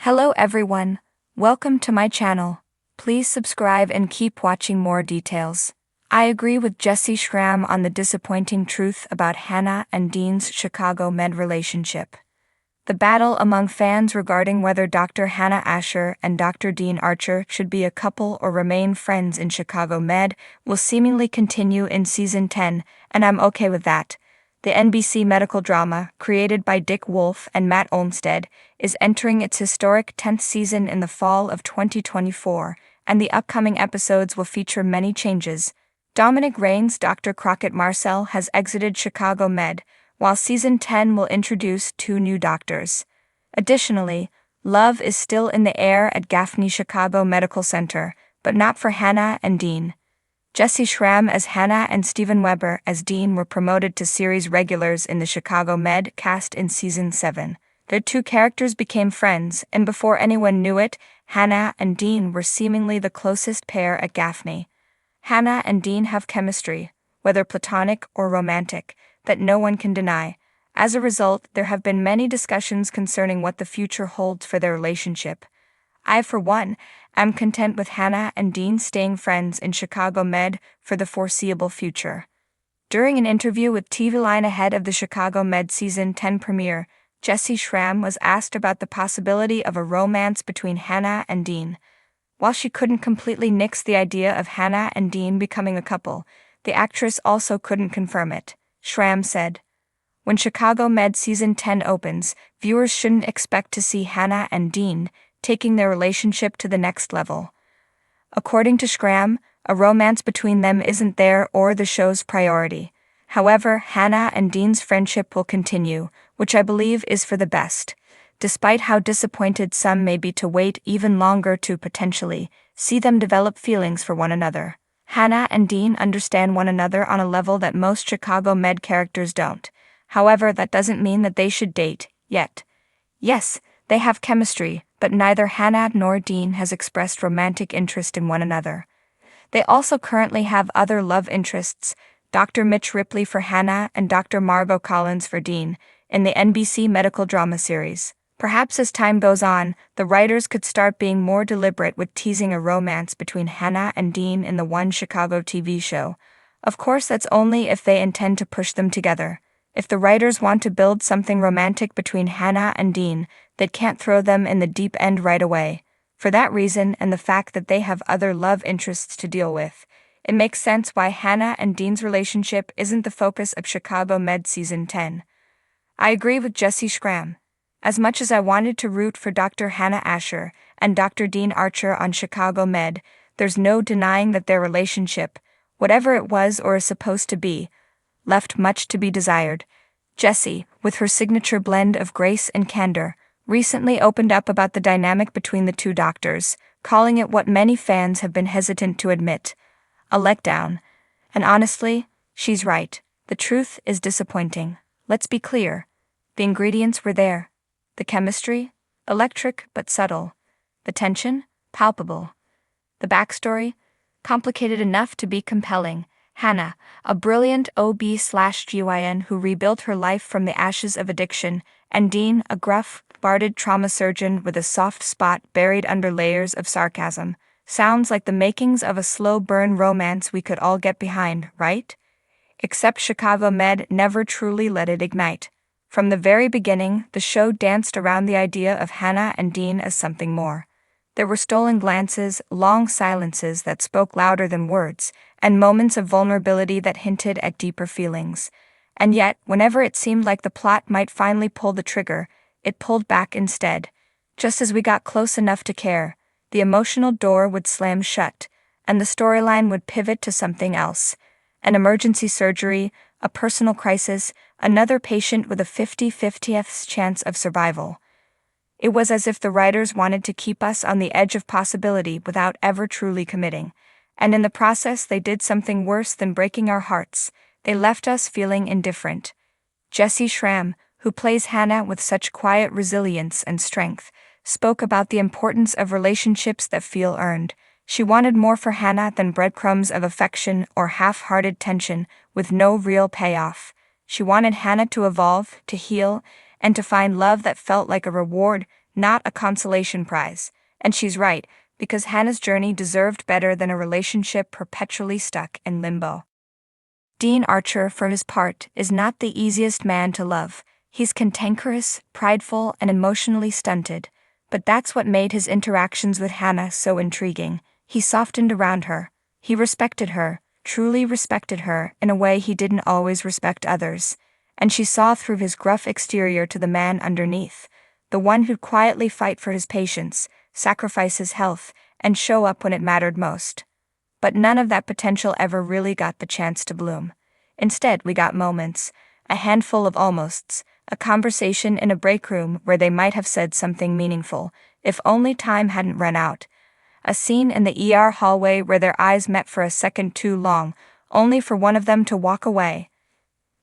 Hello everyone, welcome to my channel. Please subscribe and keep watching more details. I agree with Jessy Schram on the disappointing truth about Hannah and Dean's Chicago Med relationship. The battle among fans regarding whether Dr. Hannah Asher and Dr. Dean Archer should be a couple or remain friends in Chicago Med will seemingly continue in Season 10, and I'm okay with that. The NBC medical drama, created by Dick Wolf and Matt Olmstead, is entering its historic 10th season in the fall of 2024, and the upcoming episodes will feature many changes. Dominic Raines' Dr. Crockett Marcel has exited Chicago Med, while Season 10 will introduce 2 new doctors. Additionally, love is still in the air at Gaffney Chicago Medical Center, but not for Hannah and Dean. Jessy Schram as Hannah and Steven Weber as Dean were promoted to series regulars in the Chicago Med cast in Season 7. Their 2 characters became friends, and before anyone knew it, Hannah and Dean were seemingly the closest pair at Gaffney. Hannah and Dean have chemistry, whether platonic or romantic, that no one can deny. As a result, there have been many discussions concerning what the future holds for their relationship. I, for one, am content with Hannah and Dean staying friends in Chicago Med for the foreseeable future. During an interview with TV Line ahead of the Chicago Med Season 10 premiere, Jessy Schram was asked about the possibility of a romance between Hannah and Dean. While she couldn't completely nix the idea of Hannah and Dean becoming a couple, the actress also couldn't confirm it. Schram said, "When Chicago Med Season 10 opens, viewers shouldn't expect to see Hannah and Dean taking their relationship to the next level. According to Schram, a romance between them isn't there or the show's priority. However, Hannah and Dean's friendship will continue, which I believe is for the best, despite how disappointed some may be to wait even longer to potentially see them develop feelings for one another. Hannah and Dean understand one another on a level that most Chicago Med characters don't. However, that doesn't mean that they should date, yet. Yes, they have chemistry, but neither Hannah nor Dean has expressed romantic interest in one another. They also currently have other love interests, Dr. Mitch Ripley for Hannah and Dr. Margot Collins for Dean, in the NBC medical drama series. Perhaps as time goes on, the writers could start being more deliberate with teasing a romance between Hannah and Dean in the One Chicago TV show. Of course, that's only if they intend to push them together. If the writers want to build something romantic between Hannah and Dean, they can't throw them in the deep end right away. For that reason and the fact that they have other love interests to deal with, it makes sense why Hannah and Dean's relationship isn't the focus of Chicago Med Season 10. I agree with Jessy Schram. As much as I wanted to root for Dr. Hannah Asher and Dr. Dean Archer on Chicago Med, there's no denying that their relationship, whatever it was or is supposed to be, left much to be desired. Jessy, with her signature blend of grace and candor, recently opened up about the dynamic between the 2 doctors, calling it what many fans have been hesitant to admit, a letdown. And honestly, she's right. The truth is disappointing. Let's be clear. The ingredients were there. The chemistry? Electric but subtle. The tension? Palpable. The backstory? Complicated enough to be compelling. Hannah, a brilliant OB/GYN who rebuilt her life from the ashes of addiction, and Dean, a gruff, barded trauma surgeon with a soft spot buried under layers of sarcasm. Sounds like the makings of a slow-burn romance we could all get behind, right? Except Chicago Med never truly let it ignite. From the very beginning, the show danced around the idea of Hannah and Dean as something more. There were stolen glances, long silences that spoke louder than words, and moments of vulnerability that hinted at deeper feelings. And yet, whenever it seemed like the plot might finally pull the trigger, it pulled back instead. Just as we got close enough to care, the emotional door would slam shut, and the storyline would pivot to something else. An emergency surgery, a personal crisis, another patient with a 50-50th chance of survival. It was as if the writers wanted to keep us on the edge of possibility without ever truly committing. And in the process, they did something worse than breaking our hearts. They left us feeling indifferent. Jessy Schram, who plays Hannah with such quiet resilience and strength, spoke about the importance of relationships that feel earned. She wanted more for Hannah than breadcrumbs of affection or half-hearted tension with no real payoff. She wanted Hannah to evolve, to heal, and to find love that felt like a reward, not a consolation prize. And she's right, because Hannah's journey deserved better than a relationship perpetually stuck in limbo. Dean Archer, for his part, is not the easiest man to love. He's cantankerous, prideful, and emotionally stunted. But that's what made his interactions with Hannah so intriguing. He softened around her. He respected her, truly respected her, in a way he didn't always respect others. And she saw through his gruff exterior to the man underneath, the one who'd quietly fight for his patients, sacrifice his health, and show up when it mattered most. But none of that potential ever really got the chance to bloom. Instead, we got moments, a handful of almosts, a conversation in a break room where they might have said something meaningful, if only time hadn't run out. A scene in the ER hallway where their eyes met for a second too long, only for one of them to walk away.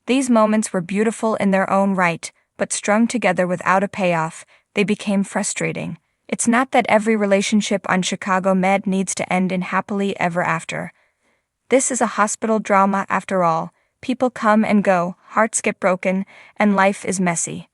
These moments were beautiful in their own right, but strung together without a payoff, they became frustrating. It's not that every relationship on Chicago Med needs to end in happily ever after. This is a hospital drama after all. People come and go, hearts get broken, and life is messy.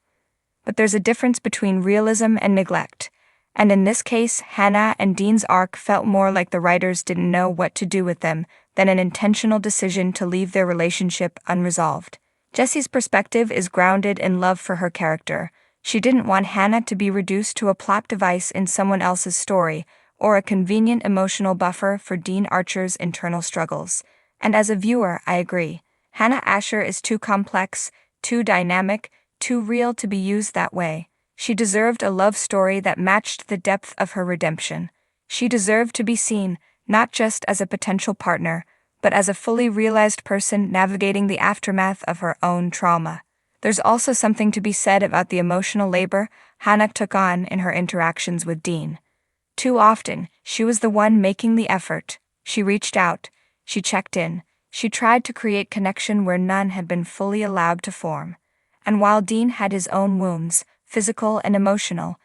But there's a difference between realism and neglect. And in this case, Hannah and Dean's arc felt more like the writers didn't know what to do with them than an intentional decision to leave their relationship unresolved. Jessy's perspective is grounded in love for her character. She didn't want Hannah to be reduced to a plot device in someone else's story, or a convenient emotional buffer for Dean Archer's internal struggles. And as a viewer, I agree. Hannah Asher is too complex, too dynamic, too real to be used that way. She deserved a love story that matched the depth of her redemption. She deserved to be seen, not just as a potential partner, but as a fully realized person navigating the aftermath of her own trauma. There's also something to be said about the emotional labor Hannah took on in her interactions with Dean. Too often, she was the one making the effort. She reached out, she checked in, she tried to create connection where none had been fully allowed to form. And while Dean had his own wounds, physical and emotional,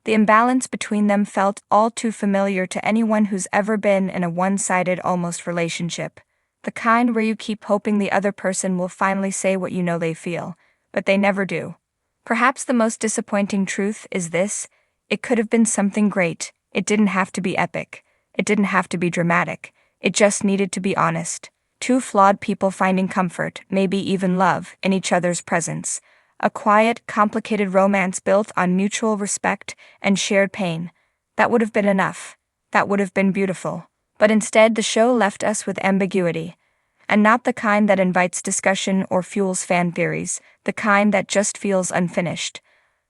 the imbalance between them felt all too familiar to anyone who's ever been in a one-sided almost relationship. The kind where you keep hoping the other person will finally say what you know they feel, but they never do. Perhaps the most disappointing truth is this: it could have been something great. It didn't have to be epic. It didn't have to be dramatic. It just needed to be honest. Two flawed people finding comfort, maybe even love, in each other's presence. A quiet, complicated romance built on mutual respect and shared pain. That would have been enough. That would have been beautiful. But instead, the show left us with ambiguity. And not the kind that invites discussion or fuels fan theories, the kind that just feels unfinished.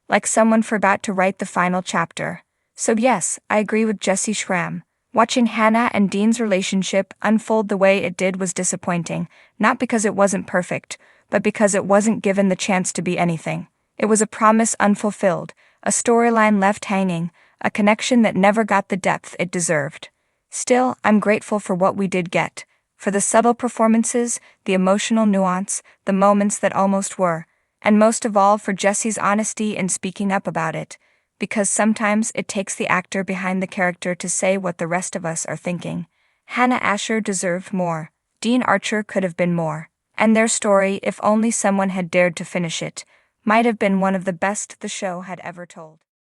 Like someone forgot to write the final chapter. So yes, I agree with Jessy Schram. Watching Hannah and Dean's relationship unfold the way it did was disappointing, not because it wasn't perfect, but because it wasn't given the chance to be anything. It was a promise unfulfilled, a storyline left hanging, a connection that never got the depth it deserved. Still, I'm grateful for what we did get, for the subtle performances, the emotional nuance, the moments that almost were, and most of all for Jessy's honesty in speaking up about it, because sometimes it takes the actor behind the character to say what the rest of us are thinking. Hannah Asher deserved more. Dean Archer could have been more. And their story, if only someone had dared to finish it, might have been one of the best the show had ever told.